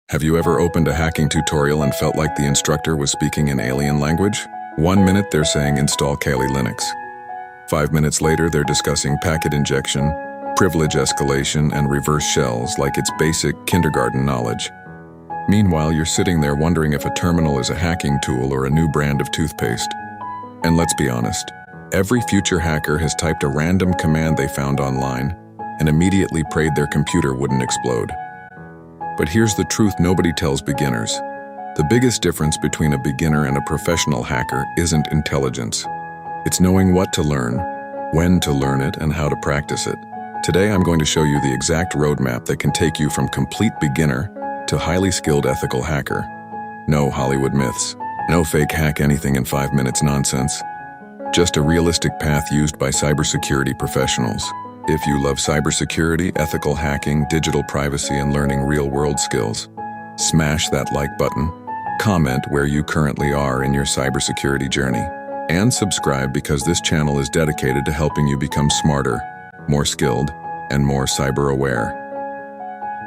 Have you ever opened a hacking tutorial and felt like the instructor was speaking in alien language? 1 minute they're saying install Kali Linux. 5 minutes later they're discussing packet injection, privilege escalation, and reverse shells like it's basic kindergarten knowledge. Meanwhile, you're sitting there wondering if a terminal is a hacking tool or a new brand of toothpaste. And let's be honest, every future hacker has typed a random command they found online and immediately prayed their computer wouldn't explode. But here's the truth nobody tells beginners. The biggest difference between a beginner and a professional hacker isn't intelligence. It's knowing what to learn, when to learn it, and how to practice it. Today I'm going to show you the exact roadmap that can take you from complete beginner to highly skilled ethical hacker. No Hollywood myths, no fake hack anything in 5 minutes nonsense. Just a realistic path used by cybersecurity professionals. If you love cybersecurity, ethical hacking, digital privacy, and learning real-world skills, smash that like button, comment where you currently are in your cybersecurity journey, and subscribe because this channel is dedicated to helping you become smarter, more skilled, and more cyber-aware.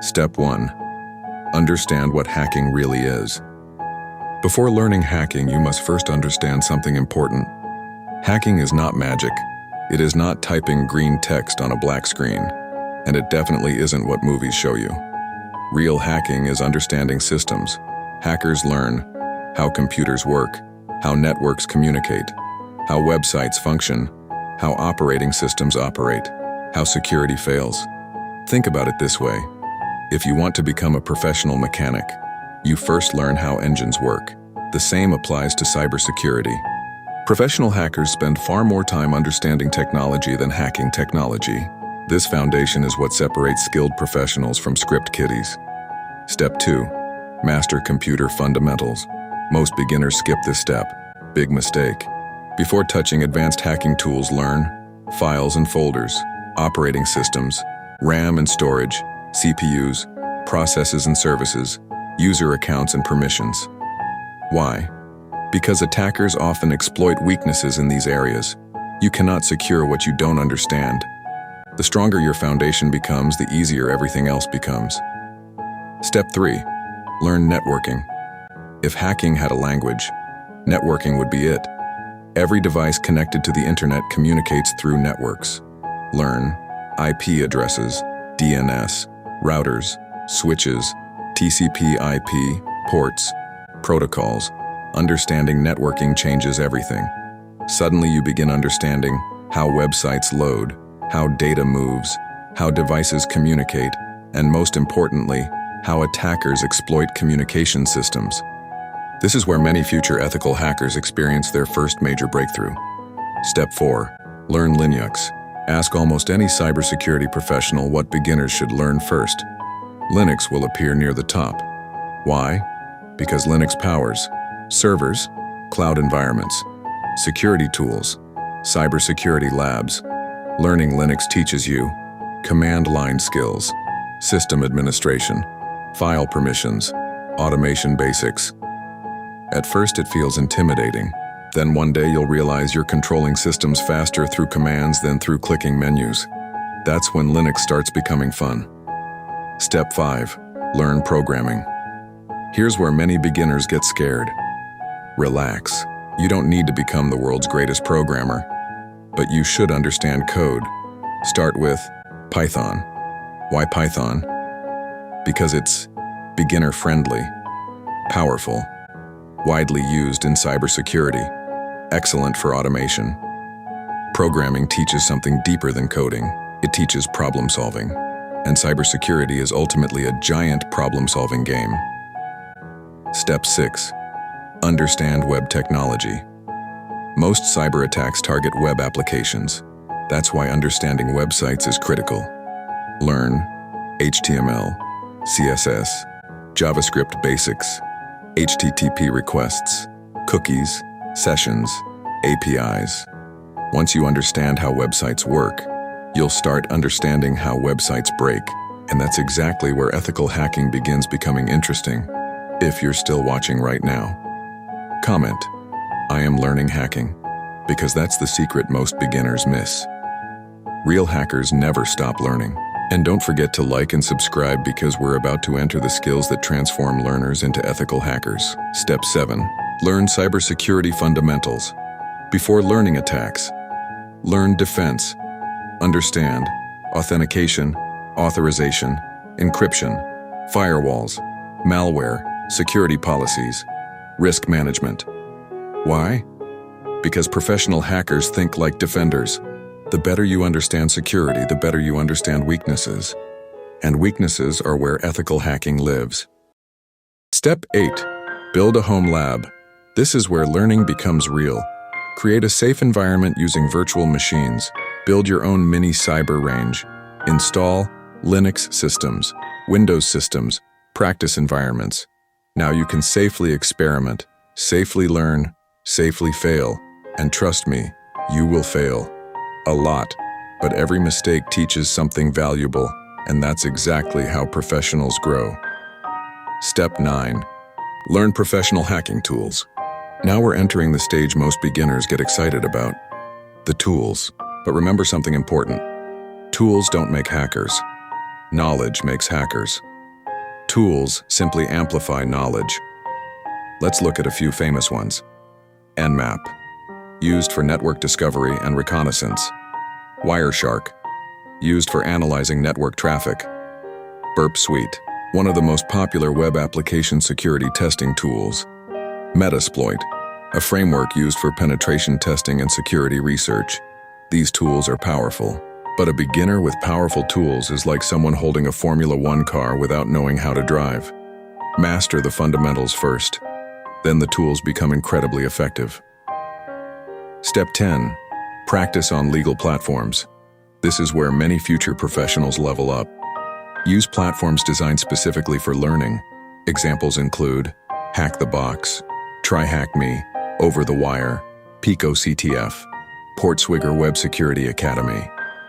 Step 1. Understand what hacking really is. Before learning hacking, you must first understand something important. Hacking is not magic. It is not typing green text on a black screen, and it definitely isn't what movies show you. Real hacking is understanding systems. Hackers learn how computers work, how networks communicate, how websites function, how operating systems operate, how security fails. Think about it this way. If you want to become a professional mechanic, you first learn how engines work. The same applies to cybersecurity. Professional hackers spend far more time understanding technology than hacking technology. This foundation is what separates skilled professionals from script kiddies. Step 2. Master computer fundamentals. Most beginners skip this step. Big mistake. Before touching advanced hacking tools, learn files and folders, operating systems, RAM and storage, CPUs, processes and services, user accounts and permissions. Why? Because attackers often exploit weaknesses in these areas. You cannot secure what you don't understand. The stronger your foundation becomes, the easier everything else becomes. Step 3. Learn networking. If hacking had a language, networking would be it. Every device connected to the internet communicates through networks. Learn IP addresses, DNS, routers, switches, TCP/IP, ports, protocols. Understanding networking changes everything. Suddenly you begin understanding how websites load, how data moves, how devices communicate, and most importantly, how attackers exploit communication systems. This is where many future ethical hackers experience their first major breakthrough. Step 4. Learn Linux. Ask almost any cybersecurity professional what beginners should learn first. Linux will appear near the top. Why? Because Linux powers servers, cloud environments, security tools, cybersecurity labs. Learning Linux teaches you command line skills, system administration, file permissions, automation basics. At first it feels intimidating. Then one day you'll realize you're controlling systems faster through commands than through clicking menus. That's when Linux starts becoming fun. Step 5. Learn programming. Here's where many beginners get scared. Relax. You don't need to become the world's greatest programmer, but you should understand code. Start with Python. Why Python? Because it's beginner-friendly, powerful, widely used in cybersecurity, excellent for automation. Programming teaches something deeper than coding. It teaches problem-solving, and cybersecurity is ultimately a giant problem-solving game. Step 6. Understand web technology. Most cyber attacks target web applications. That's why understanding websites is critical. Learn HTML, CSS, JavaScript basics, HTTP requests, cookies, sessions, APIs. Once you understand how websites work, you'll start understanding how websites break, and that's exactly where ethical hacking begins becoming interesting. If you're still watching right now, comment, I am learning hacking, because that's the secret most beginners miss. Real hackers never stop learning, And don't forget to like and subscribe because we're about to enter the skills that transform learners into ethical hackers. Step 7. Learn cybersecurity fundamentals. Before learning attacks, learn defense. Understand authentication, authorization, encryption, firewalls, malware, security policies, risk management. Why? Because professional hackers think like defenders. The better you understand security, the better you understand weaknesses. And weaknesses are where ethical hacking lives. Step 8. Build a home lab. This is where learning becomes real. Create a safe environment using virtual machines. Build your own mini cyber range. Install Linux systems, Windows systems, practice environments. Now you can safely experiment, safely learn, safely fail. And trust me, you will fail. A lot. But every mistake teaches something valuable, and that's exactly how professionals grow. Step 9. Learn professional hacking tools. Now we're entering the stage most beginners get excited about. The tools. But remember something important. Tools don't make hackers. Knowledge makes hackers. Tools simply amplify knowledge. Let's look at a few famous ones. Nmap, used for network discovery and reconnaissance. Wireshark, used for analyzing network traffic. Burp Suite, one of the most popular web application security testing tools. Metasploit, a framework used for penetration testing and security research. These tools are powerful, but a beginner with powerful tools is like someone holding a Formula One car without knowing how to drive. Master the fundamentals first, then the tools become incredibly effective. Step 10. Practice on legal platforms. This is where many future professionals level up. Use platforms designed specifically for learning. Examples include Hack the Box, TryHackMe, Over the Wire, Pico CTF, Portswigger Web Security Academy.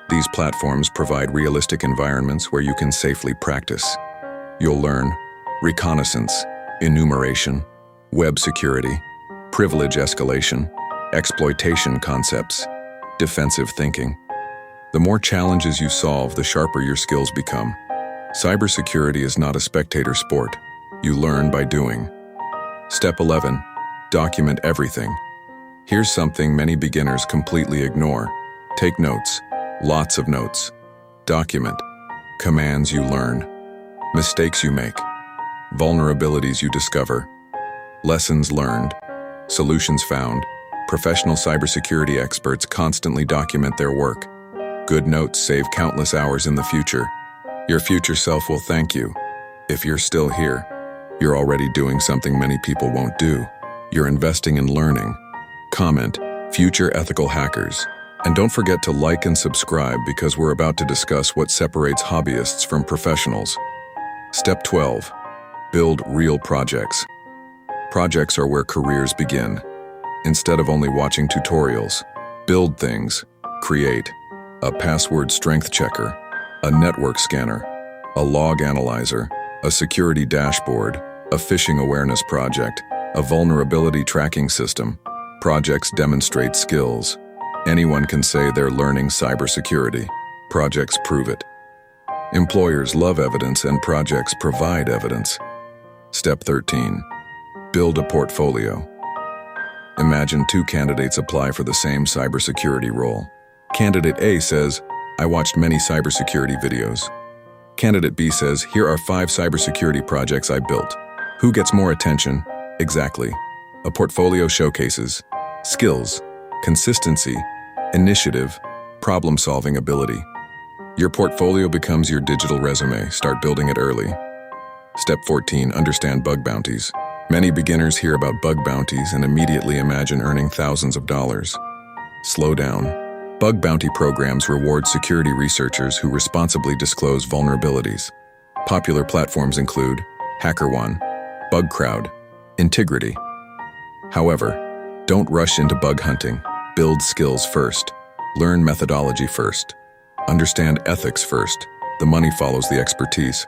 These platforms provide realistic environments where you can safely practice. You'll learn reconnaissance, enumeration, web security, privilege escalation, exploitation concepts, defensive thinking. The more challenges you solve, the sharper your skills become. Cybersecurity is not a spectator sport. You learn by doing. Step 11. Document everything. Here's something many beginners completely ignore. Take notes. Lots of notes. Document. Commands you learn. Mistakes you make. Vulnerabilities you discover. Lessons learned. Solutions found. Professional cybersecurity experts constantly document their work. Good notes save countless hours in the future. Your future self will thank you. If you're still here, you're already doing something many people won't do. You're investing in learning. Comment, future ethical hackers. And don't forget to like and subscribe because we're about to discuss what separates hobbyists from professionals. Step 12. Build real projects. Projects are where careers begin. Instead of only watching tutorials, build things. Create a password strength checker, a network scanner, a log analyzer, a security dashboard, a phishing awareness project, a vulnerability tracking system. Projects demonstrate skills. Anyone can say they're learning cybersecurity. Projects prove it. Employers love evidence and projects provide evidence. Step 13. Build a portfolio. Imagine two candidates apply for the same cybersecurity role. Candidate A says, I watched many cybersecurity videos. Candidate B says, here are 5 cybersecurity projects I built. Who gets more attention? Exactly. A portfolio showcases skills, consistency, initiative, problem-solving ability. Your portfolio becomes your digital resume. Start building it early. Step 14. Understand bug bounties. Many beginners hear about bug bounties and immediately imagine earning thousands of dollars. Slow down. Bug bounty programs reward security researchers who responsibly disclose vulnerabilities. Popular platforms include HackerOne, BugCrowd, Integrity. However, don't rush into bug hunting. Build skills first. Learn methodology first. Understand ethics first. The money follows the expertise,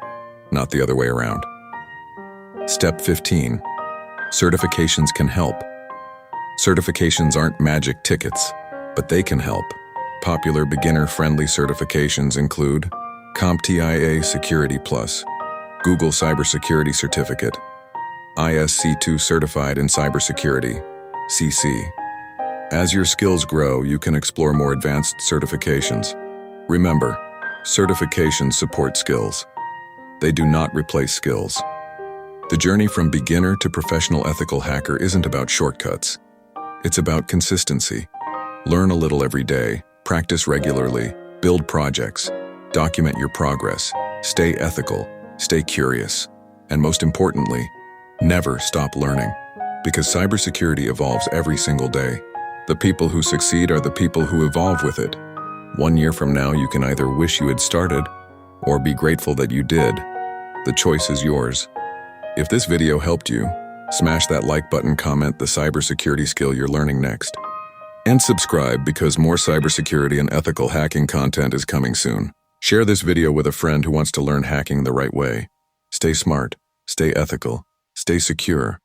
not the other way around. Step 15. Certifications can help. Certifications aren't magic tickets, but they can help. Popular beginner-friendly certifications include CompTIA Security Plus, Google Cybersecurity Certificate, ISC2 Certified in Cybersecurity, CC. As your skills grow, you can explore more advanced certifications. Remember, certifications support skills. They do not replace skills. The journey from beginner to professional ethical hacker isn't about shortcuts. It's about consistency. Learn a little every day, practice regularly, build projects, document your progress, stay ethical, stay curious, and most importantly, never stop learning. Because cybersecurity evolves every single day. The people who succeed are the people who evolve with it. 1 year from now, you can either wish you had started or be grateful that you did. The choice is yours. If this video helped you, smash that like button, comment the cybersecurity skill you're learning next, and subscribe because more cybersecurity and ethical hacking content is coming soon. Share this video with a friend who wants to learn hacking the right way. Stay smart, stay ethical, stay secure,